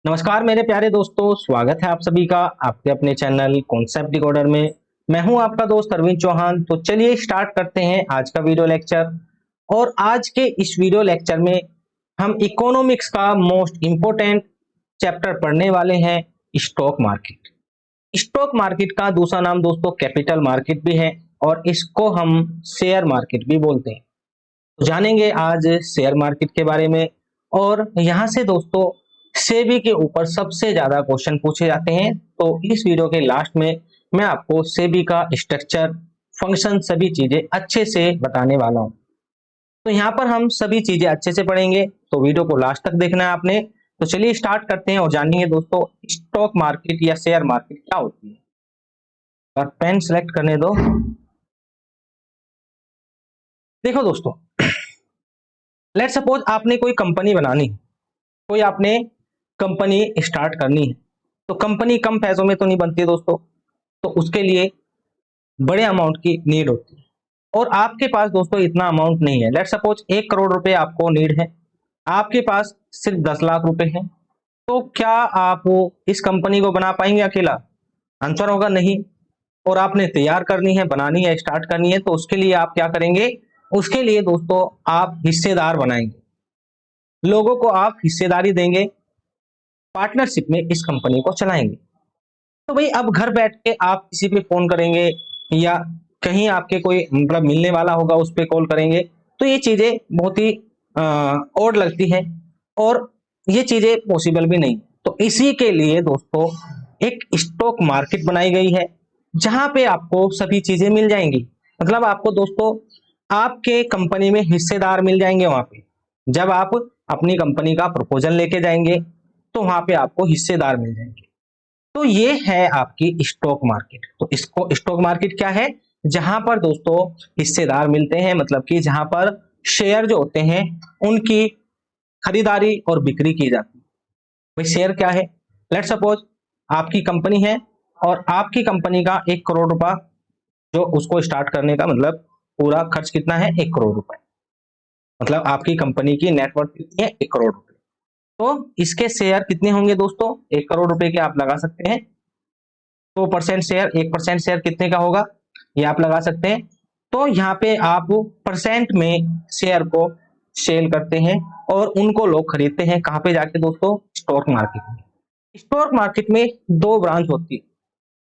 नमस्कार मेरे प्यारे दोस्तों, स्वागत है आप सभी का आपके अपने चैनल कॉन्सेप्ट डिकोडर में। मैं हूं आपका दोस्त अरविंद चौहान। तो चलिए स्टार्ट करते हैं आज का वीडियो लेक्चर। और आज के इस वीडियो लेक्चर में हम इकोनॉमिक्स का मोस्ट इंपोर्टेंट चैप्टर पढ़ने वाले हैं, स्टॉक मार्केट। स्टॉक मार्केट का दूसरा नाम दोस्तों कैपिटल मार्केट भी है और इसको हम शेयर मार्केट भी बोलते हैं। तो जानेंगे आज शेयर मार्केट के बारे में। और यहाँ से दोस्तों सेबी के ऊपर सबसे ज्यादा क्वेश्चन पूछे जाते हैं। तो इस वीडियो के लास्ट में मैं आपको सेबी का स्ट्रक्चर, फंक्शन, सभी चीजें अच्छे से बताने वाला हूं। तो यहाँ पर हम सभी चीजें अच्छे से पढ़ेंगे, तो वीडियो को लास्ट तक देखना है आपने। तो चलिए स्टार्ट करते हैं और जानेंगे दोस्तों स्टॉक मार्केट या शेयर मार्केट क्या होती है। और पेन सेलेक्ट करने दो। देखो दोस्तों, लेट सपोज आपने कोई कंपनी बनानी, कोई आपने कंपनी स्टार्ट करनी है। तो कंपनी कम पैसों में तो नहीं बनती है दोस्तों, तो उसके लिए बड़े अमाउंट की नीड होती है। और आपके पास दोस्तों इतना अमाउंट नहीं है। लेट सपोज 1 करोड़ रुपए आपको नीड है, आपके पास सिर्फ 10 लाख रुपए हैं। तो क्या आप इस कंपनी को बना पाएंगे अकेला? आंसर होगा नहीं। और आपने तैयार करनी है, बनानी है, स्टार्ट करनी है, तो उसके लिए आप क्या करेंगे? उसके लिए दोस्तों आप हिस्सेदार बनाएंगे, लोगों को आप हिस्सेदारी देंगे, पार्टनरशिप में इस कंपनी को चलाएंगे। तो भाई अब घर बैठ के आप किसी पे फोन करेंगे या कहीं आपके कोई मतलब मिलने वाला होगा उस पे कॉल करेंगे, तो ये चीजें बहुत ही ओड लगती हैं और ये चीजें पॉसिबल भी नहीं। तो इसी के लिए दोस्तों एक स्टॉक मार्केट बनाई गई है, जहां पे आपको सभी चीजें मिल जाएंगी। मतलब आपको दोस्तों आपके कंपनी में हिस्सेदार मिल जाएंगे। वहां पे जब आप अपनी कंपनी का प्रपोजल लेके जाएंगे तो वहां पे आपको हिस्सेदार मिल जाएंगे। तो ये है आपकी स्टॉक मार्केट। तो इसको स्टॉक मार्केट क्या है? जहां पर दोस्तों हिस्सेदार मिलते हैं, मतलब कि जहां पर शेयर जो होते हैं उनकी खरीदारी और बिक्री की जाती है। भाई शेयर क्या है? लेट सपोज आपकी कंपनी है और आपकी कंपनी का 1 करोड़ रुपया, जो उसको स्टार्ट करने का मतलब पूरा खर्च कितना है? 1 करोड़ रुपए। मतलब आपकी कंपनी की नेटवर्थ कितनी है? 1 करोड़ रुपए। तो इसके शेयर कितने होंगे दोस्तों? 1 करोड़ रुपए के आप लगा सकते हैं। तो परसेंट शेयर, 1% शेयर कितने का होगा ये आप लगा सकते हैं। तो यहाँ पे आप परसेंट में शेयर को सेल करते हैं और उनको लोग खरीदते हैं। कहाँ पे जाके दोस्तों? स्टॉक मार्केट में। स्टॉक मार्केट में दो ब्रांच होती है,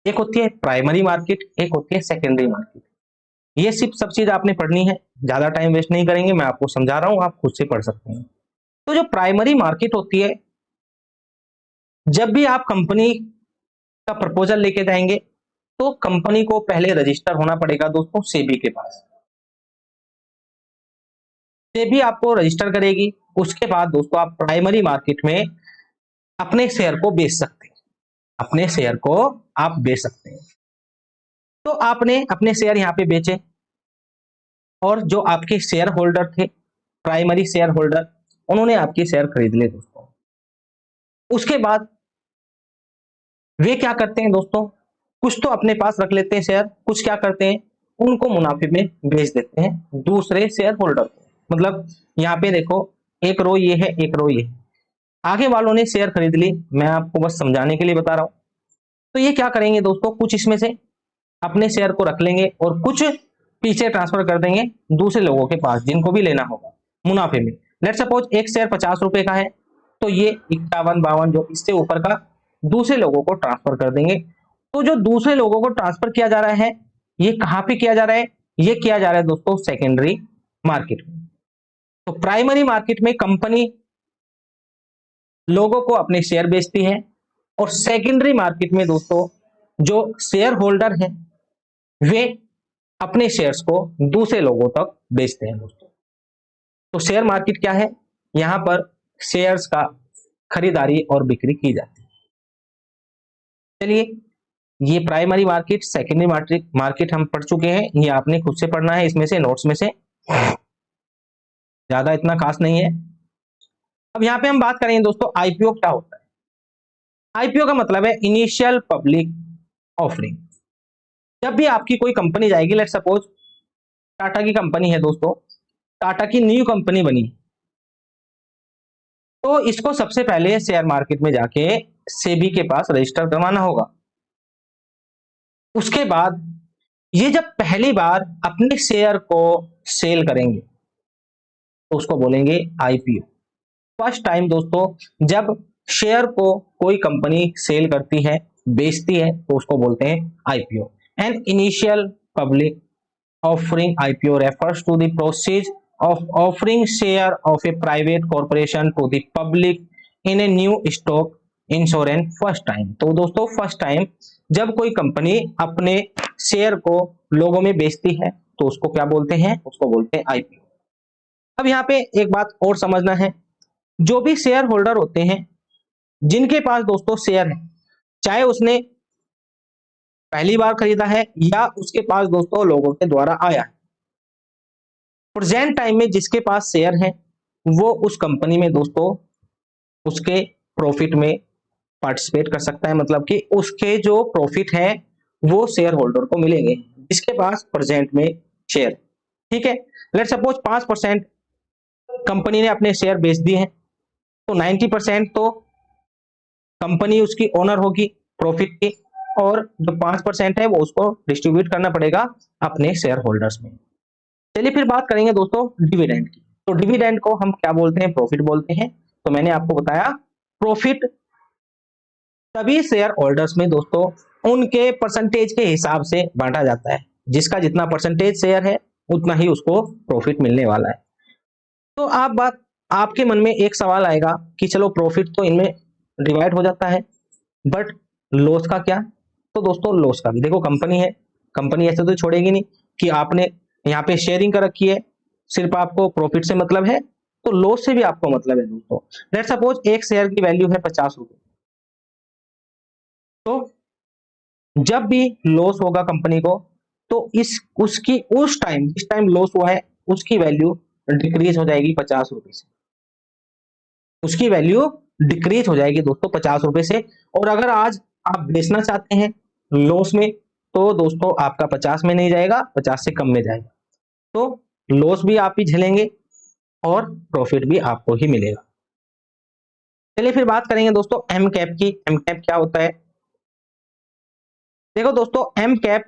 एक होती है प्राइमरी मार्केट, एक होती है सेकेंडरी मार्केट। ये सिर्फ सब चीज आपने पढ़नी है, ज्यादा टाइम वेस्ट नहीं करेंगे, मैं आपको समझा रहा हूँ, आप खुद से पढ़ सकते हैं। तो जो प्राइमरी मार्केट होती है, जब भी आप कंपनी का प्रपोजल लेके जाएंगे तो कंपनी को पहले रजिस्टर होना पड़ेगा दोस्तों सेबी के पास। सेबी आपको रजिस्टर करेगी, उसके बाद दोस्तों आप प्राइमरी मार्केट में अपने शेयर को बेच सकते हैं। अपने शेयर को आप बेच सकते हैं। तो आपने अपने शेयर यहाँ पे बेचे और जो आपके शेयर होल्डर थे, प्राइमरी शेयर होल्डर, उन्होंने आपके शेयर खरीद लिए दोस्तों। उसके बाद वे क्या करते हैं दोस्तों? कुछ तो अपने पास रख लेते हैं शेयर, कुछ क्या करते हैं उनको मुनाफे में बेच देते हैं दूसरे शेयर होल्डर को। मतलब यहाँ पे देखो, एक रो ये है, एक रो ये है। आगे वालों ने शेयर खरीद ली, मैं आपको बस समझाने के लिए बता रहा हूं। तो ये क्या करेंगे दोस्तों, कुछ इसमें से अपने शेयर को रख लेंगे और कुछ पीछे ट्रांसफर कर देंगे दूसरे लोगों के पास जिनको भी लेना होगा मुनाफे में। लेट सपोज एक शेयर 50 रुपए का है, तो ये 51 52 जो इससे ऊपर का दूसरे लोगों को ट्रांसफर कर देंगे। तो जो दूसरे लोगों को ट्रांसफर किया जा रहा है, ये कहां पे किया जा रहा है? ये किया जा रहा है दोस्तों सेकेंडरी मार्केट में। तो प्राइमरी मार्केट में कंपनी लोगों को अपने शेयर बेचती है और सेकेंडरी मार्केट में दोस्तों जो शेयर होल्डर हैं वे अपने शेयर्स को दूसरे लोगों तक बेचते हैं दोस्तों। तो शेयर मार्केट क्या है? यहां पर शेयर्स का खरीदारी और बिक्री की जाती है। चलिए, ये प्राइमरी मार्केट, सेकेंडरी मार्केट हम पढ़ चुके हैं, ये आपने खुद से पढ़ना है इसमें से, नोट्स में से, ज्यादा इतना खास नहीं है। अब यहाँ पे हम बात करेंगे दोस्तों आईपीओ क्या होता है। आईपीओ का मतलब है इनिशियल पब्लिक ऑफरिंग। जब भी आपकी कोई कंपनी जाएगी, लेट सपोज टाटा की कंपनी है दोस्तों, टाटा की न्यू कंपनी बनी, तो इसको सबसे पहले शेयर मार्केट में जाके सेबी के पास रजिस्टर करवाना होगा। उसके बाद ये जब पहली बार अपने शेयर को सेल करेंगे तो उसको बोलेंगे आईपीओ। फर्स्ट टाइम दोस्तों जब शेयर को कोई कंपनी सेल करती है, बेचती है, तो उसको बोलते हैं IPO. An initial public offering IPO refers to the process of offering share of a private corporation to the public in a new stock insurance first time। तो दोस्तों फर्स्ट टाइम जब कोई कंपनी अपने शेयर को लोगों में बेचती है तो उसको क्या बोलते हैं, उसको बोलते हैं आईपीओ। अब यहाँ पे एक बात और समझना है, जो भी शेयर होल्डर होते हैं जिनके पास दोस्तों शेयर है, चाहे उसने पहली बार खरीदा है या उसके पास दोस्तों लोगों के द्वारा आया है, प्रेजेंट टाइम में जिसके पास शेयर है वो उस कंपनी में दोस्तों उसके प्रॉफिट में पार्टिसिपेट कर सकता है, मतलब कि उसके जो प्रॉफिट है वो शेयर होल्डर को मिलेंगे जिसके पास प्रेजेंट में शेयर। ठीक है, लेट सपोज 5% कंपनी ने अपने शेयर बेच दिए हैं तो 90% तो कंपनी उसकी ओनर होगी प्रॉफिट की, और जो 5% है वो उसको डिस्ट्रीब्यूट करना पड़ेगा अपने शेयर होल्डर्स में। चलिए फिर बात करेंगे दोस्तों डिविडेंड की। तो डिविडेंड को हम क्या बोलते हैं, प्रॉफिट बोलते हैं। तो मैंने आपको बताया प्रॉफिट सभी शेयर होल्डर्स में दोस्तों उनके परसेंटेज के हिसाब से बांटा जाता है, जिसका जितना परसेंटेज शेयर है उतना ही उसको प्रॉफिट मिलने वाला है। तो आपके मन में एक सवाल आएगा कि चलो प्रॉफिट तो इनमें डिवाइड हो जाता है, बट लॉस का क्या? तो दोस्तों लॉस का भी देखो, कंपनी है, कंपनी ऐसे तो छोड़ेगी नहीं कि आपने यहाँ पे शेयरिंग कर रखी है, सिर्फ आपको प्रॉफिट से मतलब है, तो लॉस से भी आपको मतलब है दोस्तों। लेट सपोज एक शेयर की वैल्यू है 50 रुपए, तो जब भी लॉस होगा कंपनी को तो उस टाइम जिस टाइम लॉस हुआ है उसकी वैल्यू डिक्रीज हो जाएगी 50 रुपए से, उसकी वैल्यू डिक्रीज हो जाएगी दोस्तों 50 रुपए से। और अगर आज आप बेचना चाहते हैं लॉस में तो दोस्तों आपका 50 में नहीं जाएगा, 50 से कम में जाएगा, तो लॉस भी आप ही झेलेंगे और प्रॉफिट भी आपको ही मिलेगा। चलिए फिर बात करेंगे दोस्तों एम कैप की। एम कैप क्या होता है? देखो दोस्तों M cap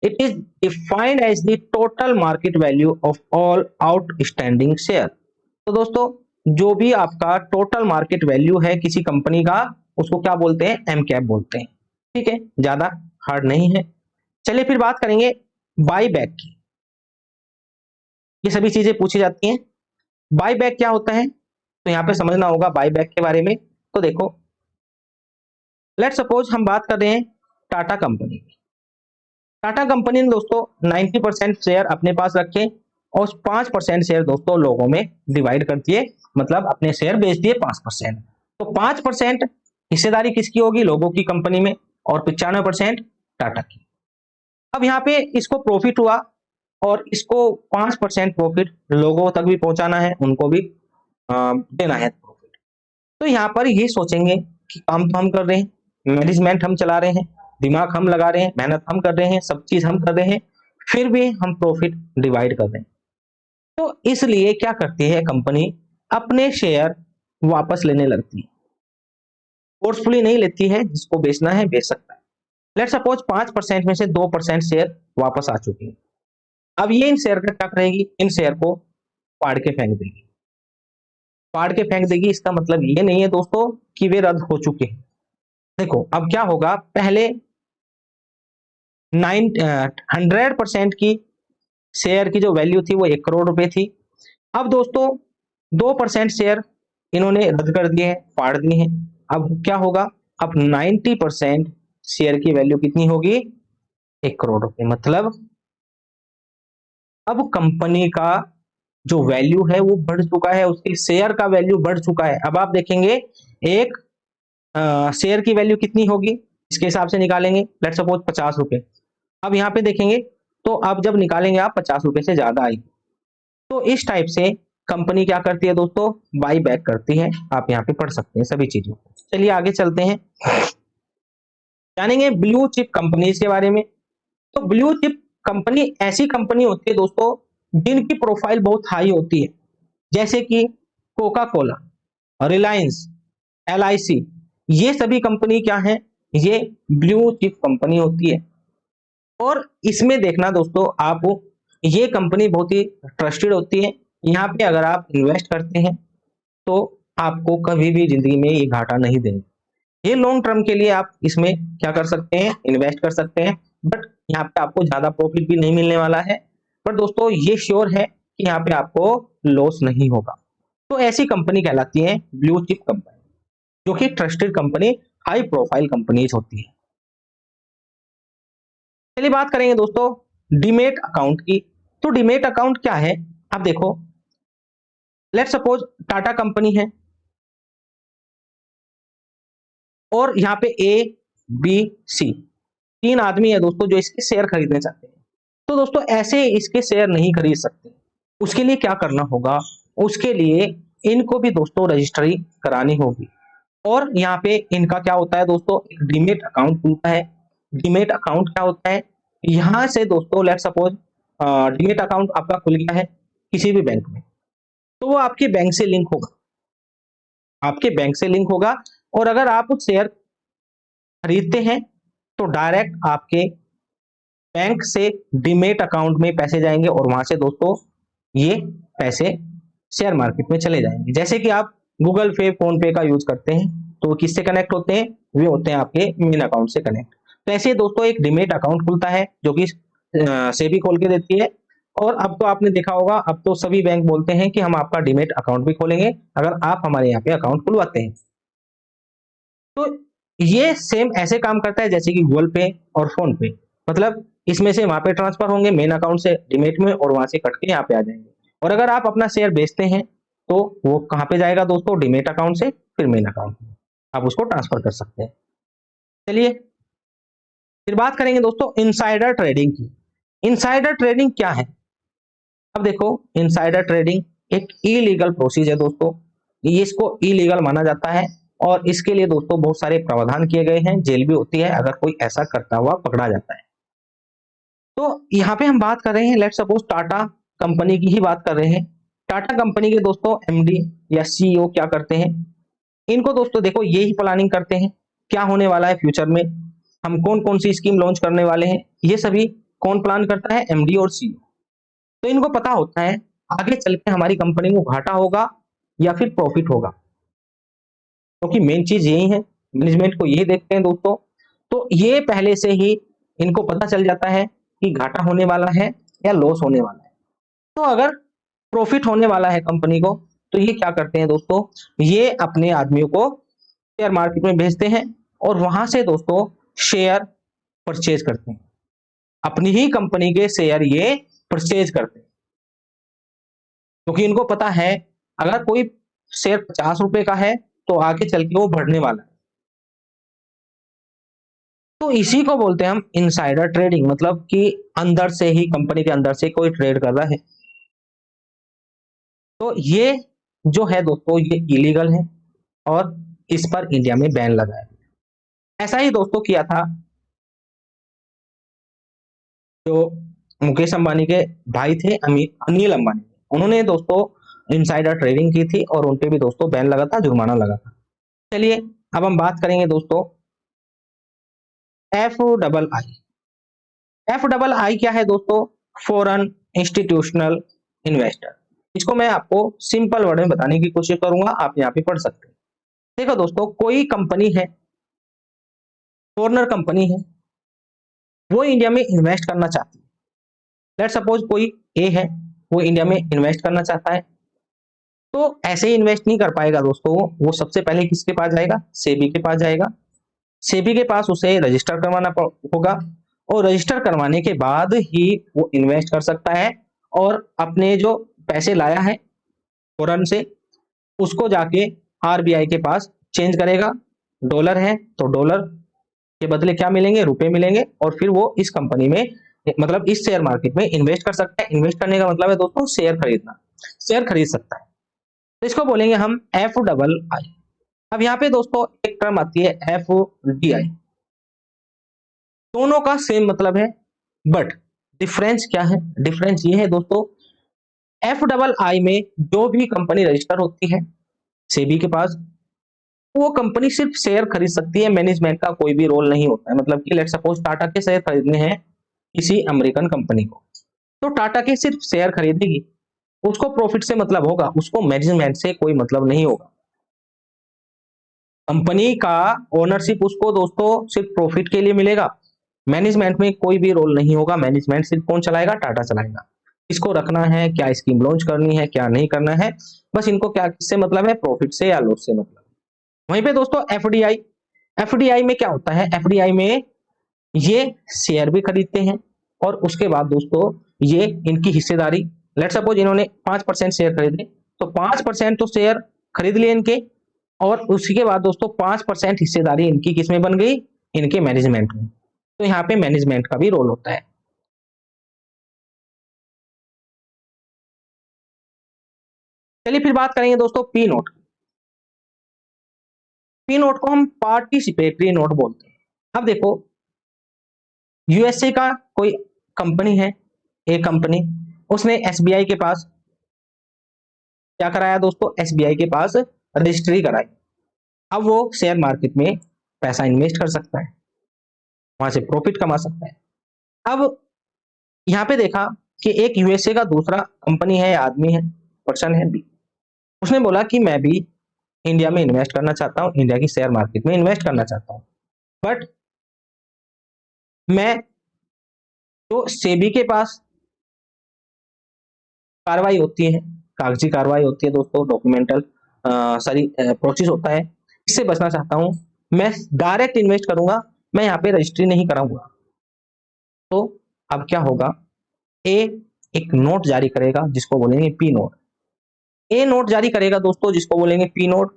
it is defined as the total market value of all outstanding share. तो दोस्तों जो भी आपका टोटल मार्केट वैल्यू है किसी कंपनी का उसको क्या बोलते हैं, एम कैप बोलते हैं। ठीक है, ज्यादा हार्ड नहीं है। चलिए फिर बात करेंगे बाई बैक की। ये सभी चीजें पूछी जाती हैं। बाई बैक क्या होता है तो यहाँ पे समझना होगा बाई बैक के बारे में। तो देखो लेट सपोज हम बात कर रहे हैं टाटा कंपनी की। टाटा कंपनी ने दोस्तों 90% शेयर अपने पास रखे और 5% शेयर दोस्तों लोगों में डिवाइड कर दिए, मतलब अपने शेयर बेच दिए 5%। तो 5% हिस्सेदारी किसकी होगी, लोगों की कंपनी में, और 95% टाटा की। अब यहाँ पे इसको प्रॉफिट हुआ और इसको 5% प्रॉफिट लोगों तक भी पहुंचाना है, उनको भी देना है प्रॉफिट। तो यहाँ पर ये सोचेंगे कि काम तो हम कर रहे हैं, मैनेजमेंट हम चला रहे हैं, दिमाग हम लगा रहे हैं, मेहनत हम कर रहे हैं, सब चीज हम कर रहे हैं, फिर भी हम प्रॉफिट डिवाइड कर रहे हैं। तो इसलिए क्या करती है कंपनी, अपने शेयर वापस लेने लगती है। फोर्सफुली नहीं लेती है, जिसको बेचना है बेच सकता है। लेट सपोज 5% में से 2% शेयर वापस आ चुके हैं। अब ये इन शेयर का क्या करेगी, इन शेयर को फाड़ के फेंक देगी। फाड़ के फेंक देगी इसका मतलब ये नहीं है दोस्तों कि वे रद्द हो चुके हैं। देखो अब क्या होगा, पहले 100% की शेयर की जो वैल्यू थी वो 1 करोड़ रुपए थी। अब दोस्तों 2% शेयर इन्होंने रद्द कर दिए हैं, फाड़ दिए हैं। अब क्या होगा, अब 90% शेयर की वैल्यू कितनी होगी, 1 करोड़ रुपए। मतलब अब कंपनी का जो वैल्यू है वो बढ़ चुका है, उसकी शेयर का वैल्यू बढ़ चुका है। अब आप देखेंगे एक शेयर की वैल्यू कितनी होगी, इसके हिसाब से निकालेंगे। लेट सपोज 50 रुपए। अब यहाँ पे देखेंगे तो अब जब निकालेंगे आप 50 रुपए से ज्यादा आएगी। तो इस टाइप से कंपनी क्या करती है दोस्तों, बाई बैक करती है। आप यहाँ पे पढ़ सकते हैं सभी चीजों को। चलिए आगे चलते हैं, जानेंगे ब्लू चिप कंपनीज के बारे में। तो ब्लू चिप कंपनी ऐसी कंपनी होती है दोस्तों जिनकी प्रोफाइल बहुत हाई होती है, जैसे कि कोका कोला। रिलायंस, LIC, ये सभी कंपनी क्या है, ये ब्लू चिप कंपनी होती है। और इसमें देखना दोस्तों आप, ये कंपनी बहुत ही ट्रस्टेड होती है। यहाँ पे अगर आप इन्वेस्ट करते हैं तो आपको कभी भी जिंदगी में ये घाटा नहीं देंगे। ये लॉन्ग टर्म के लिए आप इसमें क्या कर सकते हैं, इन्वेस्ट कर सकते हैं, बट यहाँ पे आपको ज्यादा प्रॉफिट भी नहीं मिलने वाला है। पर दोस्तों ये श्योर है कि यहाँ पे आपको लॉस नहीं होगा। तो ऐसी कंपनी कहलाती है ब्लू चिप कंपनी, जो कि trusted company, high profile companies होती है। चलिए बात करेंगे दोस्तों डीमेट अकाउंट की। तो डीमेट अकाउंट क्या है, आप देखो, लेट सपोज टाटा कंपनी है और यहाँ पे ABC, 3 आदमी है दोस्तों जो इसके शेयर खरीदने चाहते हैं। तो दोस्तों ऐसे इसके शेयर नहीं खरीद सकते। उसके लिए क्या करना होगा, उसके लिए इनको भी दोस्तों रजिस्ट्री करानी होगी। और यहाँ पे इनका क्या होता है दोस्तों, एक डीमेट अकाउंट खुलता है। डीमेट अकाउंट क्या होता है, यहाँ से दोस्तों लेट सपोज डीमेट अकाउंट आपका खुल गया है किसी भी बैंक में, तो वो आपके बैंक से लिंक होगा, आपके बैंक से लिंक होगा। और अगर आप शेयर खरीदते हैं तो डायरेक्ट आपके बैंक से डीमेट अकाउंट में पैसे जाएंगे और वहां से दोस्तों ये पैसे शेयर मार्केट में चले जाएंगे। जैसे कि आप गूगल पे, फोन पे का यूज करते हैं तो वो किससे कनेक्ट होते हैं, वे होते हैं आपके मेन अकाउंट से कनेक्ट। तो ऐसे दोस्तों एक डीमेट अकाउंट खुलता है जो कि सेबी खोल के देती है। और अब तो आपने देखा होगा, अब तो सभी बैंक बोलते हैं कि हम आपका डीमेट अकाउंट भी खोलेंगे अगर आप हमारे यहाँ पे अकाउंट खुलवाते हैं। तो ये सेम ऐसे काम करता है जैसे कि गूगल पे और फोन पे, मतलब इसमें से वहां पे ट्रांसफर होंगे मेन अकाउंट से डीमेट में और वहां से कट के यहाँ पे आ जाएंगे। और अगर आप अपना शेयर बेचते हैं तो वो कहाँ पे जाएगा दोस्तों, डीमेट अकाउंट से फिर मेन अकाउंट में आप उसको ट्रांसफर कर सकते हैं। चलिए फिर बात करेंगे दोस्तों इनसाइडर ट्रेडिंग की। इनसाइडर ट्रेडिंग क्या है, अब देखो इनसाइडर ट्रेडिंग एक इलीगल प्रोसीज है दोस्तों, ये इसको इलीगल माना जाता है। और इसके लिए दोस्तों बहुत सारे प्रावधान किए गए हैं, जेल भी होती है अगर कोई ऐसा करता हुआ पकड़ा जाता है। तो यहाँ पे हम बात कर रहे हैं, लेट सपोज टाटा कंपनी की ही बात कर रहे हैं। टाटा कंपनी के दोस्तों MD या CEO क्या करते हैं, इनको दोस्तों देखो यही प्लानिंग करते हैं क्या होने वाला है फ्यूचर में, हम कौन कौन सी स्कीम लॉन्च करने वाले हैं, ये सभी कौन प्लान करता है, MD और CEO। तो इनको पता होता है आगे चल के हमारी कंपनी को घाटा होगा या फिर प्रॉफिट होगा, क्योंकि मेन चीज यही है, मैनेजमेंट को यही देखते हैं दोस्तों। तो ये पहले से ही इनको पता चल जाता है कि घाटा होने वाला है या लॉस होने वाला है। तो अगर प्रॉफिट होने वाला है कंपनी को तो ये क्या करते हैं दोस्तों, ये अपने आदमियों को शेयर मार्केट में भेजते हैं और वहां से दोस्तों शेयर परचेज करते हैं, अपनी ही कंपनी के शेयर ये परचेज करते हैं। क्योंकि इनको पता है अगर कोई शेयर 50 रुपए का है तो आगे चल के वो बढ़ने वाला है। तो इसी को बोलते हैं हम इनसाइडर ट्रेडिंग, मतलब कि अंदर से ही कंपनी के अंदर से कोई ट्रेड कर रहा है। तो ये जो है दोस्तों ये इलीगल है और इस पर इंडिया में बैन लगा है। ऐसा ही दोस्तों किया था जो मुकेश अंबानी के भाई थे अनिल अंबानी, उन्होंने दोस्तों इनसाइडर ट्रेडिंग की थी और उनपे भी दोस्तों बैन लगा था, जुर्माना लगा था। चलिए अब हम बात करेंगे दोस्तों FII। FII क्या है दोस्तों, फॉरेन इंस्टीट्यूशनल इन्वेस्टर। इसको मैं आपको सिंपल वर्ड में बताने की कोशिश करूंगा, आप यहाँ पे पढ़ सकते हैं। देखो दोस्तों कोई कंपनी है, फॉरेनर कंपनी है, वो इंडिया में इन्वेस्ट करना चाहती है। लेट सपोज कोई ए है, वो इंडिया में इन्वेस्ट करना चाहता है, तो ऐसे ही इन्वेस्ट नहीं कर पाएगा दोस्तों, वो सबसे पहले किसके पास जाएगा, सेबी के पास जाएगा। सेबी के पास उसे रजिस्टर करवाना होगा और रजिस्टर करवाने के बाद ही वो इन्वेस्ट कर सकता है और अपने जो पैसे लाया है फॉरेन से उसको जाके RBI के पास चेंज करेगा। डॉलर है तो डॉलर के बदले क्या मिलेंगे, रुपए मिलेंगे, और फिर वो इस कंपनी में मतलब इस शेयर मार्केट में इन्वेस्ट कर सकता है। इन्वेस्ट करने का मतलब है दोस्तों शेयर खरीदना, शेयर खरीद सकता है। तो इसको बोलेंगे हम FII। अब यहाँ पे दोस्तों एक टर्म आती है FDI, दोनों का सेम मतलब है बट डिफरेंस क्या है, डिफरेंस ये है दोस्तों FII में जो भी कंपनी रजिस्टर होती है सेबी के पास, वो कंपनी सिर्फ शेयर खरीद सकती है, मैनेजमेंट का कोई भी रोल नहीं होता है। मतलब कि लेट सपोज टाटा के शेयर खरीदने हैं किसी अमेरिकन कंपनी को, तो टाटा के सिर्फ शेयर खरीदेगी, उसको प्रॉफिट से मतलब होगा, उसको मैनेजमेंट से कोई मतलब नहीं होगा। कंपनी का ओनरशिप उसको दोस्तों सिर्फ प्रॉफिट के लिए मिलेगा, मैनेजमेंट में कोई भी रोल नहीं होगा। मैनेजमेंट सिर्फ कौन चलाएगा? टाटा चलाएगा। इसको रखना है, क्या स्कीम लॉन्च करनी है, क्या नहीं करना है, बस इनको क्या किससे मतलब है? प्रॉफिट से या लॉस से मतलब। वहीं पे दोस्तों एफडीआई, एफडीआई में क्या होता है? एफडीआई में ये शेयर भी खरीदते हैं और उसके बाद दोस्तों ये इनकी हिस्सेदारी, लेट सपोज इन्होंने 5% शेयर खरीदे, तो 5% तो शेयर खरीद लिए इनके, और उसी के बाद दोस्तों 5% हिस्सेदारी इनकी किसमें बन गई? इनके मैनेजमेंट में। तो यहाँ पे मैनेजमेंट का भी रोल होता है। चलिए फिर बात करेंगे दोस्तों पी नोट। पी नोट को हम पार्टिसिपेटरी नोट बोलते हैं। अब देखो, यूएसए का कोई कंपनी है, एक कंपनी, उसने एसबीआई के पास क्या कराया दोस्तों? एसबीआई के पास रजिस्ट्री कराई। अब वो शेयर मार्केट में पैसा इन्वेस्ट कर सकता है, वहां से प्रॉफिट कमा सकता है। अब यहाँ पे देखा कि एक यूएसए का दूसरा कंपनी है, आदमी है, पर्सन है बी, उसने बोला कि मैं भी इंडिया में इन्वेस्ट करना चाहता हूँ, इंडिया की शेयर मार्केट में इन्वेस्ट करना चाहता हूँ, बट मैं जो सेबी के पास कार्रवाई होती है, कागजी कार्रवाई होती है दोस्तों, डॉक्यूमेंटल सारी प्रोसेस होता है, इससे बचना चाहता हूं, मैं डायरेक्ट इन्वेस्ट करूंगा, मैं यहाँ पे रजिस्ट्री नहीं कराऊंगा। तो अब क्या होगा? ए एक नोट जारी करेगा जिसको बोलेंगे पी नोट। ए नोट जारी करेगा दोस्तों जिसको बोलेंगे पी नोट,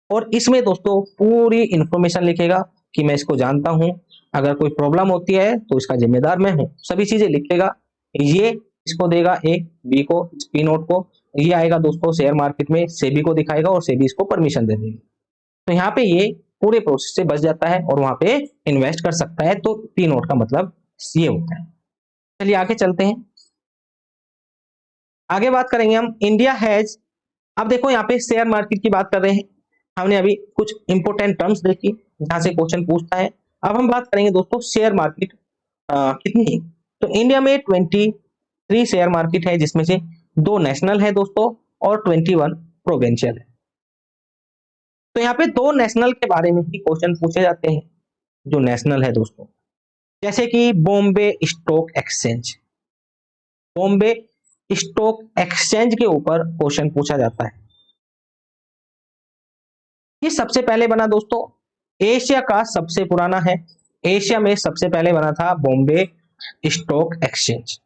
और इसमें दोस्तों पूरी इंफॉर्मेशन लिखेगा कि मैं इसको जानता हूं, अगर कोई प्रॉब्लम होती है तो इसका जिम्मेदार मैं हूं, सभी चीजें लिखेगा। ये इसको देगा ए बी को, पी नोट को, ये आएगा दोस्तों शेयर मार्केट में, सेबी को दिखाएगा और सेबी इसको परमिशन दे देगी। तो यहाँ पे ये पूरे प्रोसेस से बच जाता है और वहां पे इन्वेस्ट कर सकता है। तो पी नोट का मतलब ये होता है। चलिए आगे चलते हैं, आगे बात करेंगे हम इंडिया हैज। अब देखो यहाँ पे शेयर मार्केट की बात कर रहे हैं, हमने अभी कुछ इंपोर्टेंट टर्म्स देखी जहां से क्वेश्चन पूछता है। अब हम बात करेंगे दोस्तों शेयर मार्केट कितनी है। तो इंडिया में 23 शेयर मार्केट है, जिसमें से 2 नेशनल है दोस्तों और 21 प्रोविंशियल है। तो यहाँ पे 2 नेशनल के बारे में ही क्वेश्चन पूछे जाते हैं, जो नेशनल है दोस्तों, जैसे कि Bombay stock exchange. Bombay stock exchange के ऊपर क्वेश्चन पूछा जाता है। ये सबसे पहले बना दोस्तों, एशिया का सबसे पुराना है, एशिया में सबसे पहले बना था बॉम्बे स्टॉक एक्सचेंज।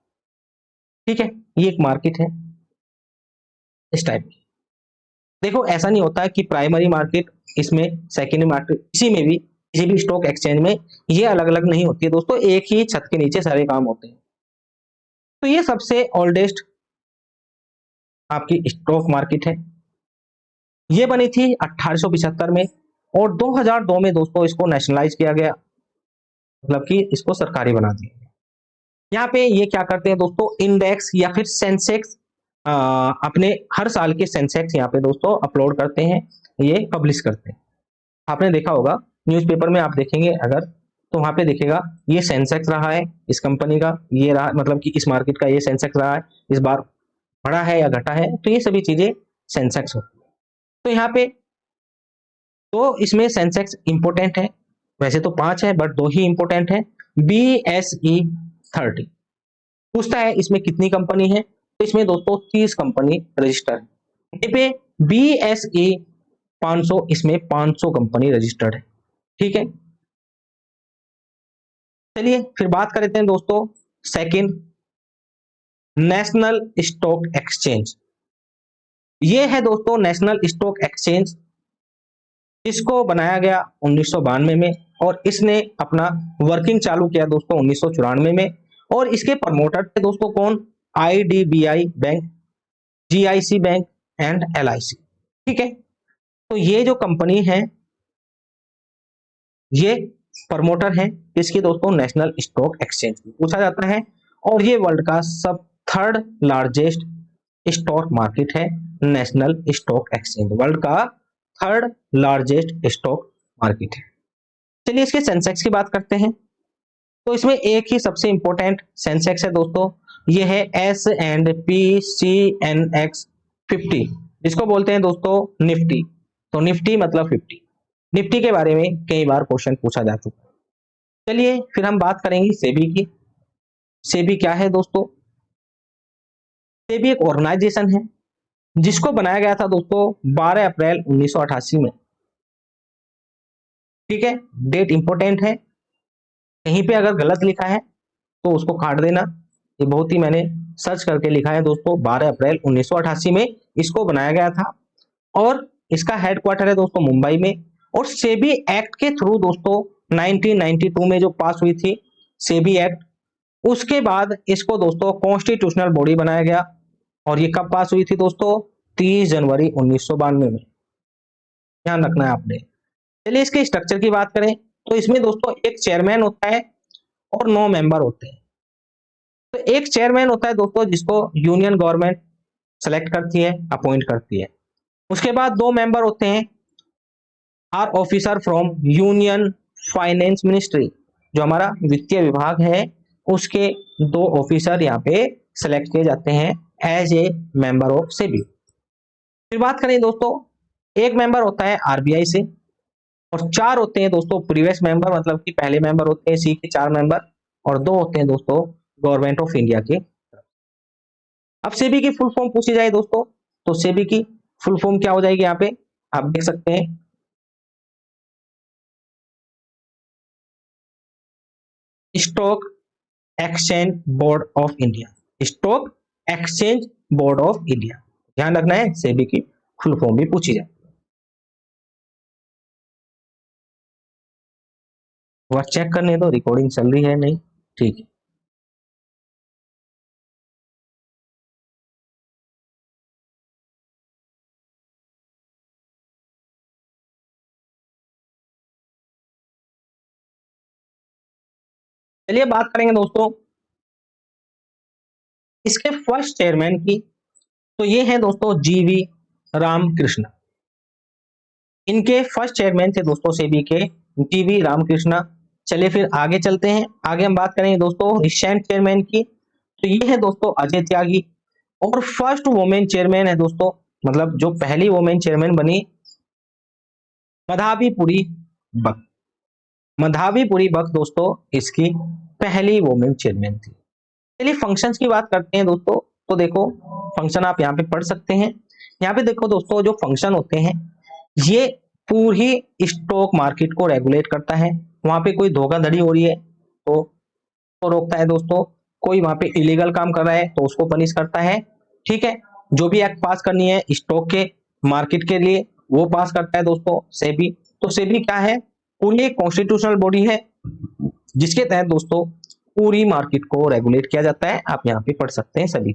ठीक है, ये एक मार्केट है इस टाइप की। देखो ऐसा नहीं होता है कि प्राइमरी मार्केट इसमें, सेकेंडरी मार्केट इसी में भी, किसी भी स्टॉक एक्सचेंज में ये अलग अलग नहीं होती है दोस्तों, एक ही छत के नीचे सारे काम होते हैं। तो ये सबसे ओल्डेस्ट आपकी स्टॉक मार्केट है, ये बनी थी 1875 में, और 2002 में दोस्तों इसको नेशनलाइज किया गया, मतलब कि इसको सरकारी बना दिया गया। यहाँ पे ये क्या करते हैं दोस्तों, इंडेक्स या फिर सेंसेक्स, अपने हर साल के सेंसेक्स यहाँ पे दोस्तों अपलोड करते हैं, ये पब्लिश करते हैं। आपने देखा होगा न्यूज़पेपर में, आप देखेंगे अगर तो वहां पे दिखेगा ये सेंसेक्स रहा है इस कंपनी का, ये रहा मतलब कि इस मार्केट का ये सेंसेक्स रहा है, इस बार बढ़ा है या घटा है, तो ये सभी चीजें सेंसेक्स होती है। तो यहाँ पे तो इसमें सेंसेक्स इंपोर्टेंट है, वैसे तो 5 है बट 2 ही इंपोर्टेंट है। BSE 30 पूछता है इसमें कितनी कंपनी है, तो इसमें दोस्तों 30 कंपनी रजिस्टर है। पे BSE 500, इसमें 500 कंपनी रजिस्टर्ड है। ठीक है, चलिए फिर बात करते हैं दोस्तों सेकंड, नेशनल स्टॉक एक्सचेंज। ये है दोस्तों नेशनल स्टॉक एक्सचेंज, इसको बनाया गया 1992 में, और इसने अपना वर्किंग चालू किया दोस्तों 1994 में। और इसके प्रमोटर थे दोस्तों कौन? IDBI bank, GIC bank and LIC। ठीक है, तो ये जो कंपनी है ये प्रमोटर है इसकी दोस्तों नेशनल स्टॉक एक्सचेंज की, पूछा जाता है। और ये वर्ल्ड का सब 3rd लार्जेस्ट स्टॉक मार्केट है, नेशनल स्टॉक एक्सचेंज वर्ल्ड का थर्ड लार्जेस्ट स्टॉक मार्केट है। चलिए इसके सेंसेक्स की बात करते हैं। तो इसमें एक ही सबसे इंपॉर्टेंट सेंसेक्स है दोस्तों, ये है S&P/CNX 50, जिसको बोलते हैं दोस्तों निफ्टी। तो निफ्टी मतलब 50। निफ्टी के बारे में कई बार क्वेश्चन पूछा जा चुका है। चलिए फिर हम बात करेंगे सेबी की। सेबी क्या है दोस्तों? सेबी एक ऑर्गेनाइजेशन है जिसको बनाया गया था दोस्तों 12 अप्रैल 1988 में। ठीक है, डेट इंपॉर्टेंट है, कहीं पे अगर गलत लिखा है तो उसको काट देना। ये बहुत ही मैंने सर्च करके लिखा है दोस्तों, 12 अप्रैल 1988 में इसको बनाया गया था और इसका हेडक्वार्टर है दोस्तों मुंबई में। और सेबी एक्ट के थ्रू दोस्तों 1992 में जो पास हुई थी सेबी एक्ट, उसके बाद इसको दोस्तों कॉन्स्टिट्यूशनल बॉडी बनाया गया। और ये कब पास हुई थी दोस्तों? 30 जनवरी 1992 में। ध्यान रखना है आपने। चलिए इसके स्ट्रक्चर की बात करें तो इसमें दोस्तों एक चेयरमैन होता है और 9 मेंबर होते हैं। तो एक चेयरमैन होता है दोस्तों जिसको यूनियन गवर्नमेंट सेलेक्ट करती है, अपॉइंट करती है। उसके बाद 2 मेंबर होते हैं are officer from union finance ministry, जो हमारा वित्तीय विभाग है उसके 2 ऑफिसर यहाँ पे सेलेक्ट किए जाते हैं as a member of SEBI. फिर बात करें दोस्तों, एक मेंबर होता है आरबीआई से और 4 होते हैं दोस्तों प्रीवियस मेंबर, मतलब कि पहले मेंबर होते हैं सी के 4 मेंबर और 2 होते हैं दोस्तों गवर्नमेंट ऑफ इंडिया के। अब सेबी की फुल फॉर्म पूछी जाए दोस्तों, तो सेबी की फुल फॉर्म क्या हो जाएगी? यहाँ पे आप देख सकते हैं, stock exchange board of India. Stock exchange board of India, ध्यान रखना है, सेबी की फुल फॉर्म भी पूछी जाए। वह चेक करने दो रिकॉर्डिंग चल रही है नहीं, ठीक है। चलिए बात करेंगे दोस्तों इसके फर्स्ट चेयरमैन की। तो ये है दोस्तों जीवी रामकृष्ण। इनके फर्स्ट चेयरमैन थे दोस्तों सेबी के जीवी रामकृष्ण। चलिए फिर आगे चलते हैं, आगे हम बात करेंगे दोस्तों रिसेंट चेयरमैन की। तो ये है दोस्तों अजय त्यागी। और फर्स्ट वुमेन चेयरमैन है दोस्तों, मतलब जो पहली वुमेन चेयरमैन बनी, मधावीपुरी बक। मधावीपुरी बक दोस्तों इसकी पहली वुमेन चेयरमैन थी। चलिए फंक्शंस की बात करते हैं दोस्तों। तो देखो फंक्शन आप यहाँ पे पढ़ सकते हैं। यहाँ पे देखो दोस्तों जो फंक्शन होते हैं ये पूरी स्टॉक मार्केट को रेगुलेट करता है। वहां पे कोई धोखाधड़ी हो रही है तो रोकता है दोस्तों, कोई वहां पे इलीगल काम कर रहा है तो उसको पनिश करता है। ठीक है, जो भी एक्ट पास करनी है स्टॉक के मार्केट के लिए वो पास करता है दोस्तों सेबी। तो सेबी क्या है? पूरी कॉन्स्टिट्यूशनल बॉडी है जिसके तहत दोस्तों पूरी मार्केट को रेगुलेट किया जाता है। आप यहाँ पे पढ़ सकते हैं सभी।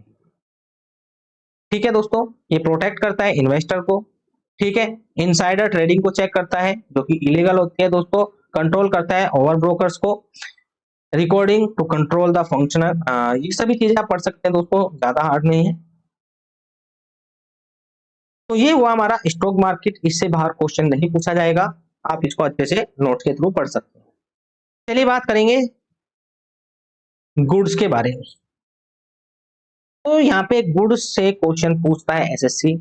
ठीक है दोस्तों, ये प्रोटेक्ट करता है इन्वेस्टर को। ठीक है, इनसाइडर ट्रेडिंग को चेक करता है जो कि इलीगल होती है दोस्तों, कंट्रोल करता है ओवर ब्रोकर्स को, रिकॉर्डिंग टू कंट्रोल द फंक्शनर। ये सभी चीजें आप पढ़ सकते हैं दोस्तों, ज्यादा हार्ड नहीं है। तो ये हुआ हमारा स्टॉक मार्केट, इससे बाहर क्वेश्चन नहीं पूछा जाएगा, आप इसको अच्छे से नोट्स के थ्रू पढ़ सकते हैं। चलिए बात करेंगे गुड्स के बारे में। तो यहाँ पे गुड्स से क्वेश्चन पूछता है एसएससी,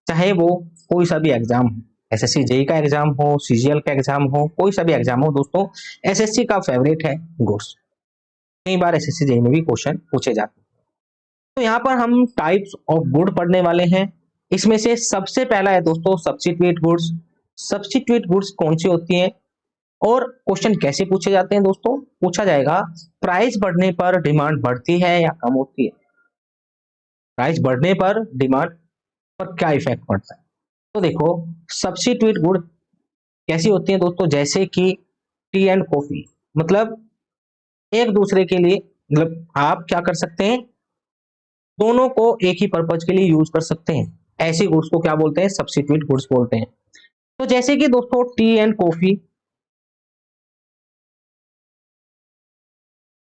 चाहे वो कोई सा भी एग्जाम हो, एसएससी जेई का एग्जाम हो, सीजीएल का एग्जाम हो, कोई सा भी एग्जाम हो दोस्तों, एसएससी का फेवरेट है गुड्स। कई बार एसएससी जेई में भी क्वेश्चन पूछे जाते हैं। तो यहाँ पर हम टाइप्स ऑफ गुड पढ़ने वाले हैं। इसमें से सबसे पहला है दोस्तों सब्स्टिट्यूट गुड्स। सब्स्टिट्यूट गुड्स कौन सी होती हैं और क्वेश्चन कैसे पूछे जाते हैं दोस्तों? पूछा जाएगा प्राइस बढ़ने पर डिमांड बढ़ती है या कम होती है। प्राइस बढ़ने पर डिमांड पर क्या इफेक्ट पड़ता है? तो देखो सब्स्टिट्यूट गुड कैसी होती है दोस्तों, जैसे कि टी एंड कॉफी, मतलब एक दूसरे के लिए, मतलब आप क्या कर सकते हैं, दोनों को एक ही पर्पज के लिए यूज कर सकते हैं। ऐसी गुड्स को क्या बोलते हैं? सब्स्टिट्यूट गुड्स बोलते हैं। तो जैसे कि दोस्तों टी एंड कॉफी,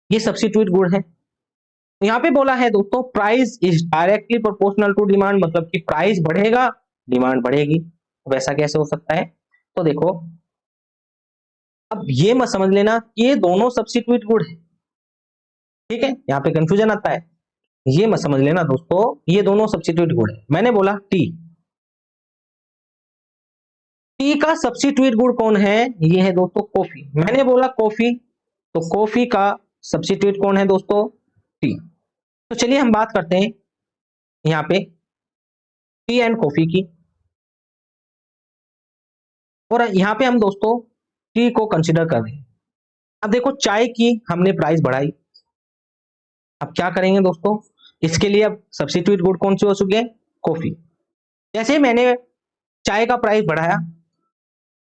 ये सब्स्टिट्यूट गुड है। तो यहाँ पे बोला है दोस्तों price is directly proportional to demand, मतलब कि प्राइस बढ़ेगा डिमांड बढ़ेगी। वैसा कैसे हो सकता है? तो देखो, अब ये मत समझ लेना कि ये दोनों सब्स्टिट्यूट गुड है, ठीक है, यहाँ पे कंफ्यूजन आता है। ये मत समझ लेना दोस्तों ये दोनों सब्स्टिट्यूट गुड है। मैंने बोला टी, टी का सब्स्टिट्यूट गुड कौन है? ये है दोस्तों कॉफी। मैंने बोला कॉफी, तो कॉफी का सब्स्टिट्यूट कौन है दोस्तों? टी। तो चलिए हम बात करते हैं यहाँ पे टी एंड कॉफी की, और यहाँ पे हम दोस्तों टी को कंसिडर कर रहे हैं। अब देखो चाय की हमने प्राइस बढ़ाई, अब क्या करेंगे दोस्तों? इसके लिए अब सब्स्टिट्यूट गुड कौन सी हो चुकी है? कॉफी। जैसे मैंने चाय का प्राइस बढ़ाया,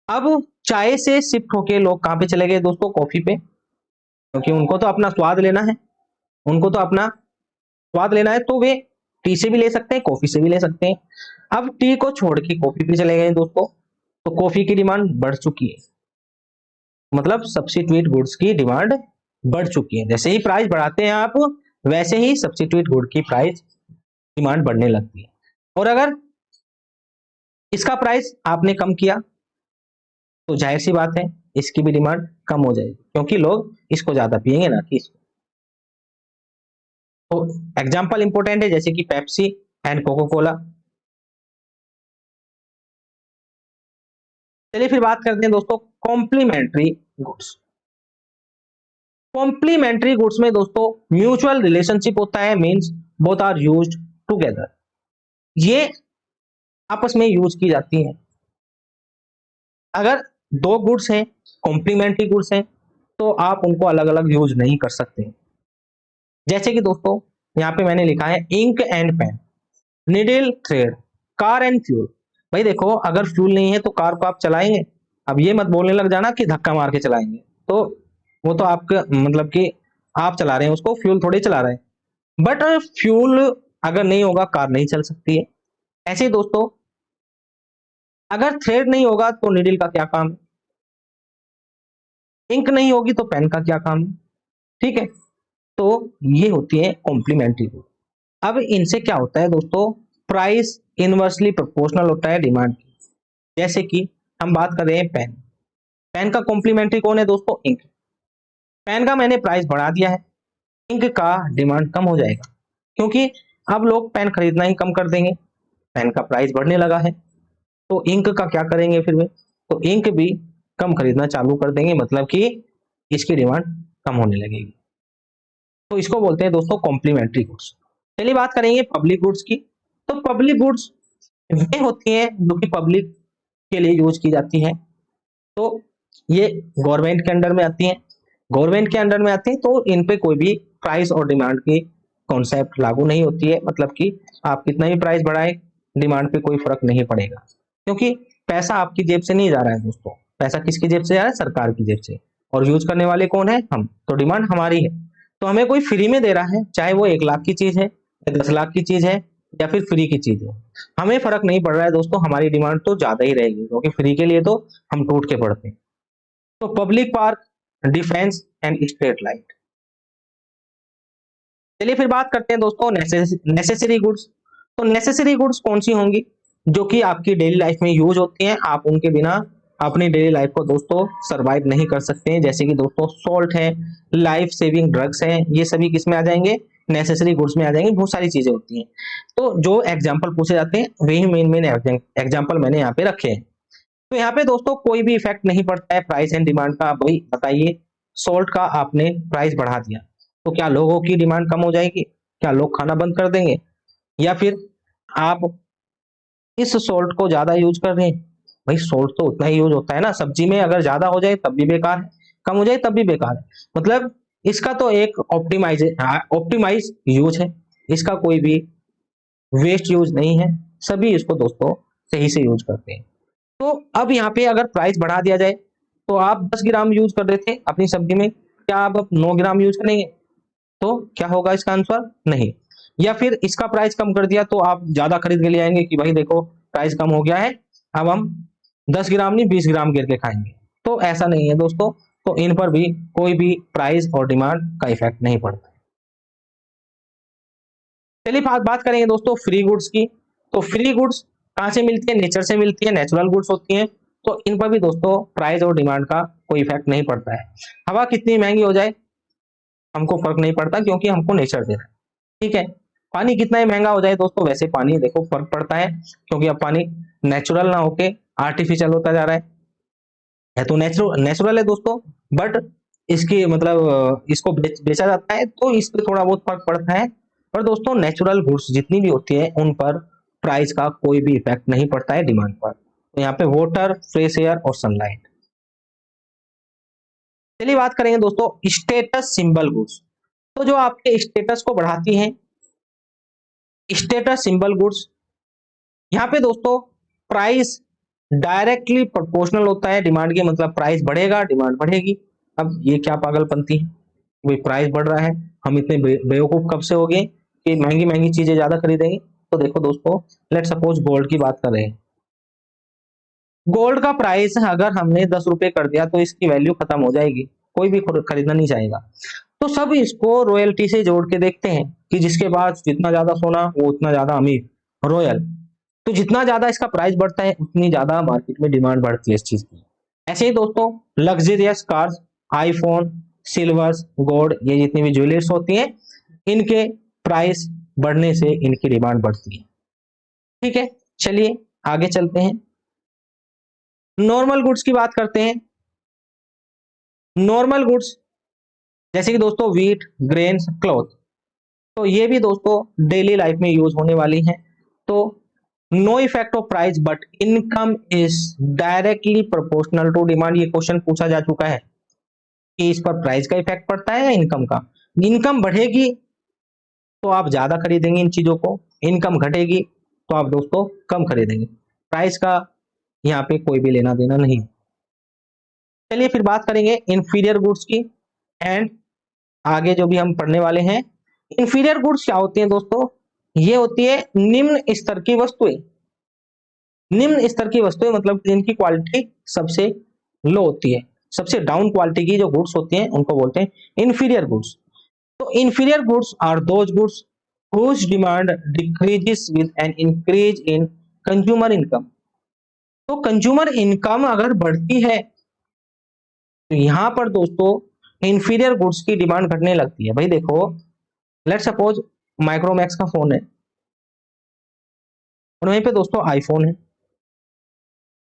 अब चाय से शिफ्ट होके लोग कहां पे चले गए दोस्तों? कॉफी पे, क्योंकि उनको तो अपना स्वाद लेना है, उनको तो अपना स्वाद लेना है, तो वे टी से भी ले सकते हैं, कॉफी से भी ले सकते हैं। अब टी को छोड़ के कॉफी पे चले गए दोस्तों, तो कॉफी की डिमांड बढ़ चुकी है, मतलब सब्स्टिट्यूट गुड्स की डिमांड बढ़ चुकी है। जैसे ही प्राइस बढ़ाते हैं आप, वैसे ही सब्स्टिट्यूट गुड की प्राइस डिमांड बढ़ने लगती है। और अगर इसका प्राइस आपने कम किया तो जाहिर सी बात है इसकी भी डिमांड कम हो जाएगी, क्योंकि लोग इसको ज्यादा पिएंगे ना कि इसको। तो एग्जांपल इंपॉर्टेंट है, जैसे कि पेप्सी एंड कोको कोला। चलिए फिर बात करते हैं दोस्तों कॉम्प्लीमेंट्री गुड्स। कॉम्प्लीमेंट्री गुड्स में दोस्तों म्यूचुअल रिलेशनशिप होता है, means both are used together. ये आपस में यूज की जाती है। अगर दो गुड्स हैं, कॉम्प्लीमेंट्री गुड्स हैं, तो आप उनको अलग अलग यूज नहीं कर सकते। जैसे कि दोस्तों यहाँ पे मैंने लिखा है ink and pen, needle thread, car and fuel. भाई देखो अगर फ्यूल नहीं है तो कार को आप चलाएंगे? अब ये मत बोलने लग जाना कि धक्का मार के चलाएंगे, तो वो तो आपका मतलब कि आप चला रहे हैं उसको, फ्यूल थोड़ी चला रहे हैं। बट फ्यूल अगर नहीं होगा कार नहीं चल सकती है। ऐसे ही दोस्तों अगर थ्रेड नहीं होगा तो निडल का क्या काम है, इंक नहीं होगी तो पेन का क्या काम है, ठीक है। तो ये होती है कॉम्प्लीमेंट्री गुड। अब इनसे क्या होता है दोस्तों? प्राइस इनवर्सली प्रोपोर्शनल होता है डिमांड की। जैसे कि हम बात कर रहे हैं पेन, पेन का कॉम्प्लीमेंट्री कौन है दोस्तों? इंक। पेन का मैंने प्राइस बढ़ा दिया है, इंक का डिमांड कम हो जाएगा, क्योंकि अब लोग पेन खरीदना ही कम कर देंगे, पेन का प्राइस बढ़ने लगा है। तो इंक का क्या करेंगे फिर वे? तो इंक भी कम खरीदना चालू कर देंगे, मतलब कि इसकी डिमांड कम होने लगेगी। तो इसको बोलते हैं दोस्तों कॉम्प्लीमेंट्री गुड्स। चलिए बात करेंगे पब्लिक गुड्स की। तो पब्लिक गुड्स वे होती हैं जो कि पब्लिक के लिए यूज की जाती हैं। तो ये गवर्नमेंट के अंडर में आती हैं, गवर्नमेंट के अंडर में आती हैं, तो इन पे कोई भी प्राइस और डिमांड की कॉन्सेप्ट लागू नहीं होती है। मतलब कि आप कितना भी प्राइस बढ़ाएं, डिमांड पे कोई फर्क नहीं पड़ेगा, क्योंकि पैसा आपकी जेब से नहीं जा रहा है दोस्तों, पैसा किसकी जेब से जा रहा है? सरकार की जेब से। और यूज करने वाले कौन है? हम। तो डिमांड हमारी है, तो हमें कोई फ्री में दे रहा है, चाहे वो 1 लाख की चीज है या 10 लाख की चीज है या फिर फ्री की चीज है, हमें फर्क नहीं पड़ रहा है दोस्तों, हमारी डिमांड तो ज्यादा ही रहेगी, क्योंकि फ्री के लिए तो हम टूट के पड़ते हैं। तो public park, defence and street light. चलिए फिर बात करते हैं दोस्तों नेसेसरी गुड्स। तो नेसेसरी गुड्स कौन सी होंगी? जो कि आपकी डेली लाइफ में यूज होती हैं, आप उनके बिना अपनी डेली लाइफ को दोस्तों सरवाइव नहीं कर सकते हैं। जैसे कि दोस्तों सॉल्ट है, लाइफ सेविंग ड्रग्स हैं, ये सभी किस में आ जाएंगे? नेसेसरी गुड्स में आ जाएंगे। बहुत सारी चीजें होती हैं, तो जो एग्जाम्पल पूछे जाते हैं वही मेन मेन एग्जाम्पल मैंने यहाँ पे रखे हैं। तो यहाँ पे दोस्तों कोई भी इफेक्ट नहीं पड़ता है प्राइस एंड डिमांड का। भाई बताइए, सॉल्ट का आपने प्राइस बढ़ा दिया तो क्या लोगों की डिमांड कम हो जाएगी? क्या लोग खाना बंद कर देंगे? या फिर आप इस सॉल्ट को ज्यादा यूज कर रहे हैं? भाई सॉल्ट तो उतना ही यूज होता है ना सब्जी में, अगर ज्यादा हो जाए तब भी बेकार है, कम हो जाए तब भी बेकार है। मतलब इसका तो एक ऑप्टिमाइज यूज है, इसका कोई भी वेस्ट यूज नहीं है, सभी इसको दोस्तों सही से यूज करते हैं। तो अब यहाँ पे अगर प्राइस बढ़ा दिया जाए, तो आप 10 ग्राम यूज कर रहे थे अपनी सब्जी में, क्या आप अब 9 ग्राम यूज करेंगे? तो क्या होगा इसका आंसर? नहीं। या फिर इसका प्राइस कम कर दिया तो आप ज्यादा खरीद के ले आएंगे कि भाई देखो प्राइस कम हो गया है, अब हम 10 ग्राम नहीं 20 ग्राम गिर के खाएंगे। तो ऐसा नहीं है दोस्तों, तो इन पर भी कोई भी प्राइस और डिमांड का इफेक्ट नहीं पड़ता। चलिए बात करेंगे दोस्तों फ्री गुड्स की। तो फ्री गुड्स कहाँ से मिलती है? नेचर से मिलती है, नेचुरल गुड्स होती हैं। तो इन पर भी दोस्तों प्राइस और डिमांड का कोई इफेक्ट नहीं पड़ता है। हवा कितनी महंगी हो जाए हमको फर्क नहीं पड़ता, क्योंकि हमको नेचर दे रहा है, ठीक है। पानी कितना ही महंगा हो जाए दोस्तों, वैसे पानी देखो फर्क पड़ता है, क्योंकि अब पानी नेचुरल ना होके आर्टिफिशियल होता जा रहा है तो नेचुरल है दोस्तों, बट इसकी मतलब इसको बेचा जाता है तो इस पे थोड़ा बहुत फर्क पड़ता है। पर दोस्तों नेचुरल गुड्स जितनी भी होती है उन पर प्राइस का कोई भी इफेक्ट नहीं पड़ता है डिमांड पर। तो यहाँ पे वाटर, फ्रेश एयर और सनलाइट। चलिए बात करेंगे दोस्तों स्टेटस सिंबल गुड्स। तो जो आपके स्टेटस को बढ़ाती हैं स्टेटस सिंबल गुड्स, यहाँ पे दोस्तों प्राइस डायरेक्टली प्रोपोर्शनल होता है डिमांड के, मतलब प्राइस बढ़ेगा डिमांड बढ़ेगी। अब ये क्या पागलपंती है, भाई प्राइस बढ़ रहा है, हम इतने बेवकूफ कब से हो गए कि महंगी महंगी चीजें ज्यादा खरीदेंगे। तो देखो दोस्तों, लेट सपोज गोल्ड की बात कर रहे हैं। गोल्ड का प्राइस अगर हमने 10 रुपए कर दिया तो इसकी वैल्यू खत्म हो जाएगी, कोई भी खरीदना नहीं चाहेगा। तो सब इसको रॉयल्टी से जोड़ के देखते हैं कि जिसके पास जितना ज्यादा सोना वो उतना ज्यादा अमीर, रॉयल। तो जितना ज्यादा इसका प्राइस बढ़ता है उतनी ज्यादा मार्केट में डिमांड बढ़ती है इस चीज की। ऐसे ही दोस्तों luxurious cars, iPhone, silvers, gold, ये जितनी भी ज्वेलर्स होती हैं इनके प्राइस बढ़ने से इनकी डिमांड बढ़ती है, ठीक है। चलिए आगे चलते हैं, नॉर्मल गुड्स की बात करते हैं। नॉर्मल गुड्स जैसे कि दोस्तों व्हीट, ग्रेन्स, क्लॉथ, तो ये भी दोस्तों डेली लाइफ में यूज होने वाली हैं। तो no effect of price but income is directly proportional to demand, ये क्वेश्चन पूछा जा चुका है कि इस पर प्राइस का इफेक्ट पड़ता है या इनकम का। इनकम बढ़ेगी तो आप ज्यादा खरीदेंगे इन चीजों को, इनकम घटेगी तो आप दोस्तों कम खरीदेंगे, प्राइस का यहाँ पे कोई भी लेना देना नहीं। चलिए फिर बात करेंगे इंफीरियर गुड्स की, एंड आगे जो भी हम पढ़ने वाले हैं। इंफीरियर गुड्स क्या होती हैं दोस्तों? ये होती है निम्न स्तर की वस्तुएं। निम्न स्तर की वस्तुएं मतलब जिनकी क्वालिटी सबसे लो होती है, सबसे डाउन क्वालिटी की जो गुड्स होती हैं उनको बोलते हैं इंफीरियर गुड्स। तो inferior goods are those goods whose demand decreases with an increase in consumer income। तो कंज्यूमर इनकम अगर बढ़ती है तो यहां पर दोस्तों इंफीरियर गुड्स की डिमांड घटने लगती है। भाई देखो, लेट सपोज माइक्रोमैक्स का फोन है और वहीं पे दोस्तों आईफोन है।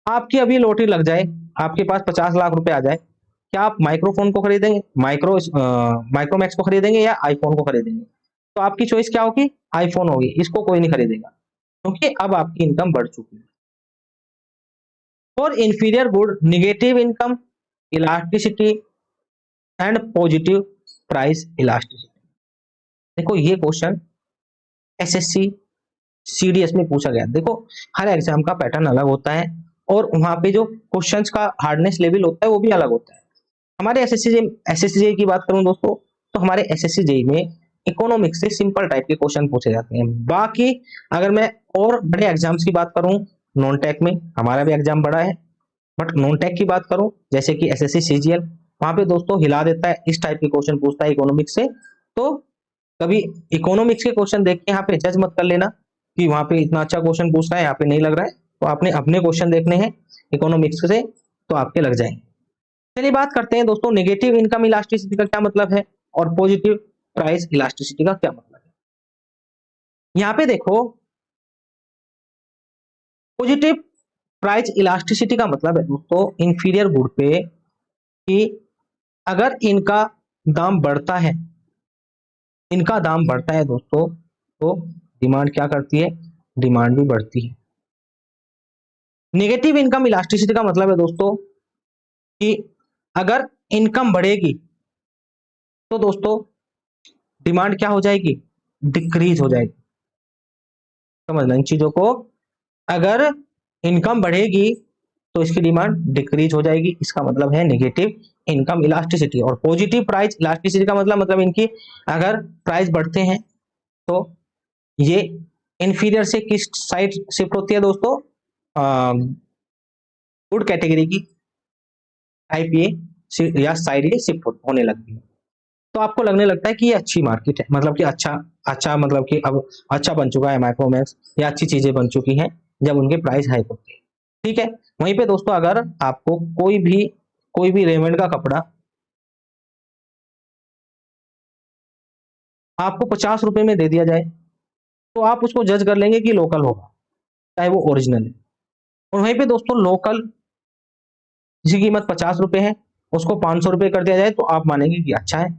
आपकी अभी लॉटरी लग जाए, आपके पास 50 लाख रुपए आ जाए, क्या आप माइक्रोफोन को खरीदेंगे, माइक्रोमैक्स को खरीदेंगे या आईफोन को खरीदेंगे? तो आपकी चॉइस क्या होगी? आईफोन होगी, इसको कोई नहीं खरीदेगा क्योंकि अब आपकी इनकम बढ़ चुकी है। For inferior good negative income elasticity and positive price elasticity. देखो ये क्वेश्चन एसएससी सीडीएस में पूछा गया। देखो हर एग्जाम का पैटर्न अलग होता है और वहां पे जो क्वेश्चंस का हार्डनेस लेवल होता है वो भी अलग होता है। हमारे एसएससी की बात करूं दोस्तों, तो हमारे एसएससी जेई में इकोनॉमिक्स से सिंपल टाइप के क्वेश्चन पूछे जाते हैं। बाकी अगर मैं और बड़े एग्जाम्स की बात करूं, नॉन टेक में हमारा भी एग्जाम बड़ा है, बट नॉन टेक की बात करूं जैसे कि एसएससी सीजीएल, वहां पे दोस्तों हिला देता है, इस टाइप के क्वेश्चन पूछता है इकोनॉमिक्स से। तो कभी इकोनॉमिक्स के क्वेश्चन देख के यहाँ पे जज मत कर लेना कि वहां पे इतना अच्छा क्वेश्चन पूछ रहा है, यहाँ पे नहीं लग रहा है। तो आपने अपने क्वेश्चन देखने हैं इकोनॉमिक्स से, तो आपके लग जाएंगे। चलिए बात करते हैं दोस्तों नेगेटिव इनकम इलास्टिसिटी का क्या मतलब है और पॉजिटिव प्राइस इलास्टिसिटी का क्या मतलब है। यहाँ पे देखो पॉजिटिव प्राइस इलास्टिसिटी का मतलब है दोस्तों इंफीरियर गुड पे कि अगर इनका दाम बढ़ता है, इनका दाम बढ़ता है दोस्तों, तो डिमांड क्या करती है? डिमांड भी बढ़ती है। नेगेटिव इनकम इलास्टिसिटी का मतलब है दोस्तों कि अगर इनकम बढ़ेगी तो दोस्तों डिमांड क्या हो जाएगी? डिक्रीज हो जाएगी। समझना इन चीजों को, अगर इनकम बढ़ेगी तो इसकी डिमांड डिक्रीज हो जाएगी, इसका मतलब है नेगेटिव इनकम इलास्टिसिटी। और पॉजिटिव प्राइस इलास्टिसिटी का मतलब इनकी अगर प्राइस बढ़ते हैं तो ये इंफीरियर से किस साइड शिफ्ट होती है दोस्तों? गुड कैटेगरी की टाइप ये या साइड ये शिफ्ट होने लगती है। तो आपको लगने लगता है कि ये अच्छी मार्केट है, मतलब कि अच्छा मतलब कि अब अच्छा बन चुका है माइक्रोमैक्स या अच्छी चीजें बन चुकी हैं, जब उनके प्राइस हाई होते हैं। ठीक है, वहीं पे दोस्तों अगर आपको कोई भी रेमंड का कपड़ा आपको 50 रुपए में दे दिया जाए, तो आप उसको जज कर लेंगे कि लोकल होगा, चाहे वो ओरिजिनल है। और वहीं पे दोस्तों लोकल जिसकी कीमत 50 रुपए है, उसको 500 रुपए कर दिया जाए, तो आप मानेंगे कि अच्छा है,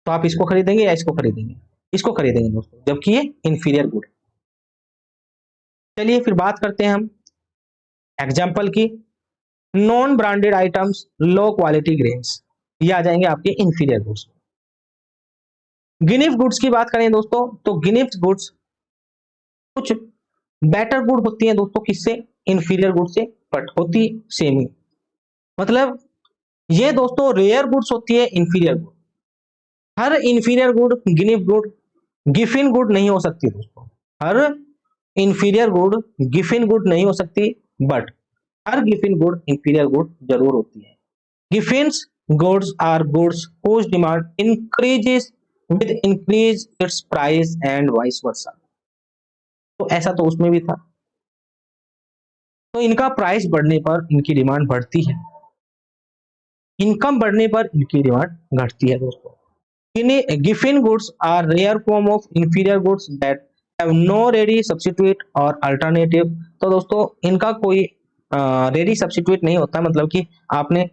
तो आप इसको खरीदेंगे या इसको खरीदेंगे? इसको खरीदेंगे दोस्तों, जबकि ये इंफीरियर गुड। चलिए फिर बात करते हैं हम एग्जाम्पल की। Non branded items, low quality grains, ये आ जाएंगे आपके इंफीरियर गुड्स। गिनिफ गुड्स की बात करें दोस्तों, तो गिनिफ गुड्स कुछ बेटर गुड होती है दोस्तों, किससे? इंफीरियर गुड से, बट होती सेम ही। मतलब ये दोस्तों रेयर गुड्स होती है इंफीरियर गुड। हर इंफीरियर गुड गिनिफ गुड गिफिन गुड नहीं हो सकती दोस्तों। हर इंफीरियर गुड गिफिन गुड नहीं हो सकती, बट हर गिफिन गुड इंफीरियर गुड जरूर होती है। गिफिन्स goods are goods whose demand increases with increase its price and vice versa। तो ऐसा तो उसमें भी था, तो इनका प्राइस बढ़ने पर इनकी डिमांड बढ़ती है, इनकम बढ़ने पर इनकी डिमांड घटती है दोस्तों। Giffen goods are rare form of inferior goods that have no ready substitute और alternative। तो दोस्तों इनका कोई रेडी सब्सिट्यूट नहीं होता, मतलब कि आपने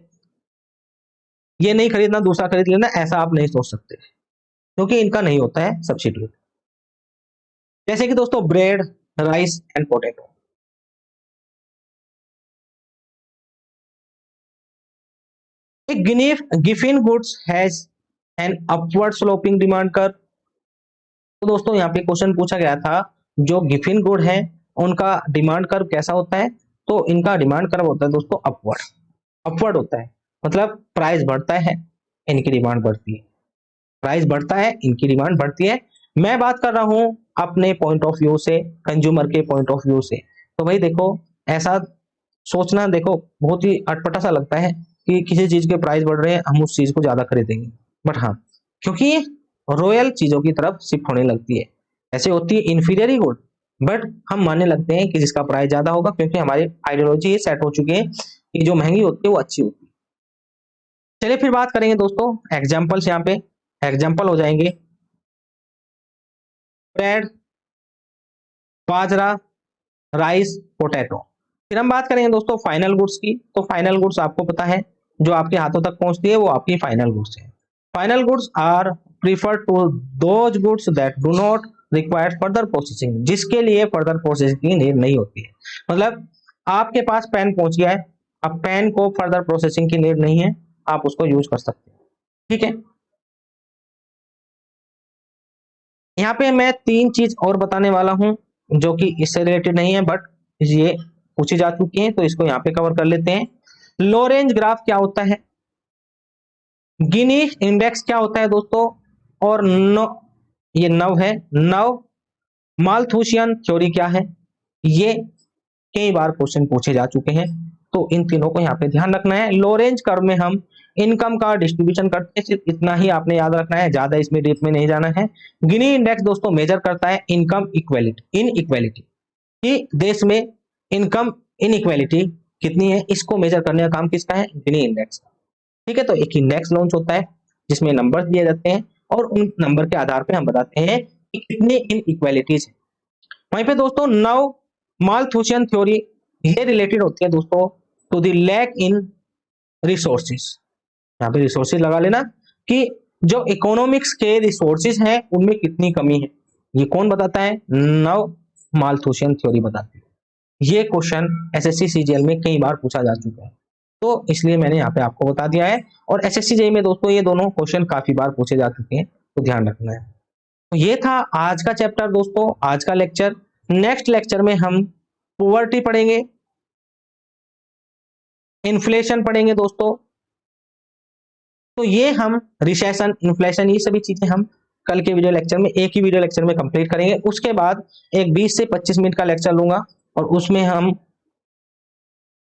ये नहीं खरीदना दूसरा खरीद लेना, ऐसा आप नहीं सोच सकते, क्योंकि इनका नहीं होता है सब्सिट्यूट। जैसे कि दोस्तों ब्रेड, राइस एंड पोटैटो। एक Giffen goods has an upward sloping demand curve. तो दोस्तों यहाँ पे क्वेश्चन पूछा गया था, जो गिफिन गुड है उनका डिमांड कर्व कैसा होता है? तो इनका डिमांड कर्व होता है दोस्तों अपवर्ड, अपवर्ड होता है, मतलब प्राइस बढ़ता है, इनकी डिमांड बढ़ती है, प्राइस बढ़ता है, इनकी डिमांड बढ़ती है। मैं बात कर रहा हूं अपने पॉइंट ऑफ व्यू से, कंज्यूमर के पॉइंट ऑफ व्यू से। तो भाई देखो, ऐसा सोचना देखो बहुत ही अटपटा सा लगता है कि किसी चीज के प्राइस बढ़ रहे हैं, हम उस चीज को ज्यादा खरीदेंगे। बट हाँ, क्योंकि रॉयल चीजों की तरफ शिफ्ट होने लगती है, ऐसे होती है इंफीरियर ही गुड, बट हम मानने लगते हैं कि जिसका प्राइस ज्यादा होगा, क्योंकि हमारी आइडियोलॉजी सेट हो चुकी है कि जो महंगी होती है वो अच्छी होती है। चलिए फिर बात करेंगे दोस्तों एग्जाम्पल्स। यहाँ पे एग्जाम्पल हो जाएंगे ब्रेड, बाजरा, राइस, पोटैटो। फिर हम बात करेंगे दोस्तों फाइनल गुड्स की। तो फाइनल गुड्स आपको पता है जो आपके हाथों तक पहुंचती है वो आपकी फाइनल गुड्स है। Final goods are prefer to those goods that do not require further processing, जिसके लिए फर्दर प्रोसेसिंग की नीड नहीं होती है। मतलब आपके पास पेन पहुंच गया है, अब पेन को फर्दर प्रोसेसिंग की नीड नहीं है, आप उसको यूज कर सकते हैं। ठीक है, यहाँ पे मैं 3 चीज और बताने वाला हूं जो कि इससे रिलेटेड नहीं है, बट ये पूछी जा चुकी है, तो इसको यहाँ पे कवर कर लेते हैं। लो रेंज ग्राफ क्या होता है, गिनी इंडेक्स क्या होता है दोस्तों, और ये नव है, नव मालथूसियन थ्योरी क्या है, ये कई बार क्वेश्चन पूछे जा चुके हैं, तो इन तीनों को यहाँ पे ध्यान रखना है। लो रेंज कर्व में हम इनकम का डिस्ट्रीब्यूशन करते हैं, सिर्फ इतना ही आपने याद रखना है, ज्यादा इसमें डीप में नहीं जाना है। गिनी इंडेक्स दोस्तों मेजर करता है इनकम इक्वेलिटी, इन इक्वेलिटी कि देश में इनकम इनइक्वेलिटी कितनी है, इसको मेजर करने का काम किसका है? गिनी इंडेक्स का। ठीक है, तो एक इंडेक्स लॉन्च होता है जिसमें नंबर दिए जाते हैं, और उन नंबर के आधार पे हम बताते हैं कि कितनी इनइक्वेलिटीज है। वहीं पे दोस्तों नव मालथूसियन थ्योरी ये रिलेटेड होती है दोस्तों to the lack in resources. यहाँ पे रिसोर्सेज लगा लेना कि जो इकोनॉमिक्स के रिसोर्सेज हैं उनमें कितनी कमी है, ये कौन बताता है? नव मालथूसियन थ्योरी बताती है। ये क्वेश्चन एसएससी सीजीएल में कई बार पूछा जा चुका है, तो इसलिए मैंने यहाँ पे आपको बता दिया है। और एसएससी जेईई में दोस्तों ये दोनों क्वेश्चन काफी बार पूछे जा चुके हैं, तो ध्यान रखना है। तो ये था आज का चैप्टर दोस्तों, आज का लेक्चर। नेक्स्ट लेक्चर में हम पॉवर्टी पढ़ेंगे, इन्फ्लेशन पढ़ेंगे दोस्तों। तो ये हम रिसेशन, इन्फ्लेशन, ये सभी चीजें हम कल के वीडियो लेक्चर में, एक ही वीडियो लेक्चर में कंप्लीट करेंगे। उसके बाद एक 20 से 25 मिनट का लेक्चर लूंगा और उसमें हम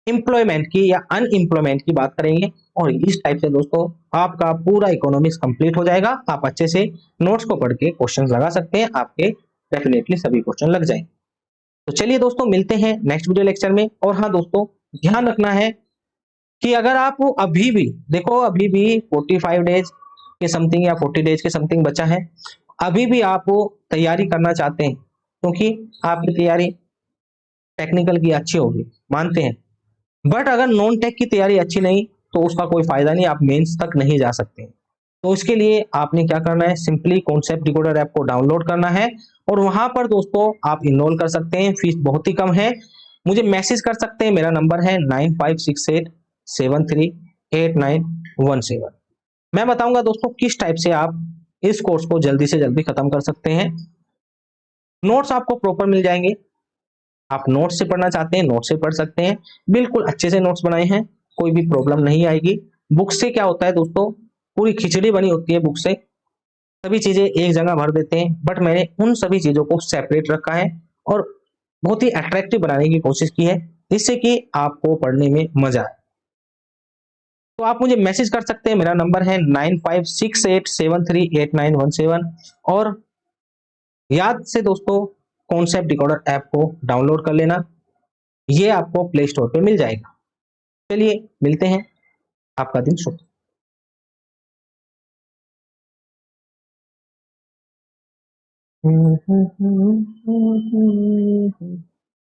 एम्प्लॉयमेंट की या अनएम्प्लॉयमेंट की बात करेंगे। और इस टाइप से दोस्तों आपका पूरा इकोनॉमिक्स कंप्लीट हो जाएगा। आप अच्छे से नोट्स को पढ़ के क्वेश्चन लगा सकते हैं, आपके डेफिनेटली सभी क्वेश्चन लग जाएंगे। तो चलिए दोस्तों, मिलते हैं नेक्स्ट वीडियो लेक्चर में। और हाँ दोस्तों, ध्यान रखना है कि अगर आप अभी भी देखो, अभी भी 45 डेज के समथिंग या 40 डेज के समथिंग बचा है, अभी भी आप तैयारी करना चाहते हैं, क्योंकि आपकी तैयारी टेक्निकल की अच्छी होगी, मानते हैं, बट अगर नॉन टेक की तैयारी अच्छी नहीं तो उसका कोई फायदा नहीं, आप मेंस तक नहीं जा सकते। तो इसके लिए आपने क्या करना है, सिंपली कॉन्सेप्ट डिकोडर ऐप को डाउनलोड करना है और वहां पर दोस्तों आप इनरोल कर सकते हैं। फीस बहुत ही कम है। मुझे मैसेज कर सकते हैं, मेरा नंबर है 9568738917। मैं बताऊंगा दोस्तों किस टाइप से आप इस कोर्स को जल्दी से जल्दी खत्म कर सकते हैं। नोट्स आपको प्रॉपर मिल जाएंगे। आप नोट्स से पढ़ना चाहते हैं, नोट्स से पढ़ सकते हैं, बिल्कुल अच्छे से नोट्स बनाए हैं, कोई भी प्रॉब्लम नहीं आएगी। बुक से क्या होता है दोस्तों, पूरी खिचड़ी बनी होती है बुक से, सभी चीजें एक जगह भर देते हैं, बट मैंने उन सभी चीजों को सेपरेट रखा है और बहुत ही अट्रैक्टिव बनाने की कोशिश की है, जिससे कि आपको पढ़ने में मजा आए। तो आप मुझे मैसेज कर सकते हैं, मेरा नंबर है 9568738917। और याद से दोस्तों कॉन्सेप्ट डिकोडर ऐप को डाउनलोड कर लेना, ये आपको प्ले स्टोर पे मिल जाएगा। चलिए मिलते हैं, आपका दिन शुभ।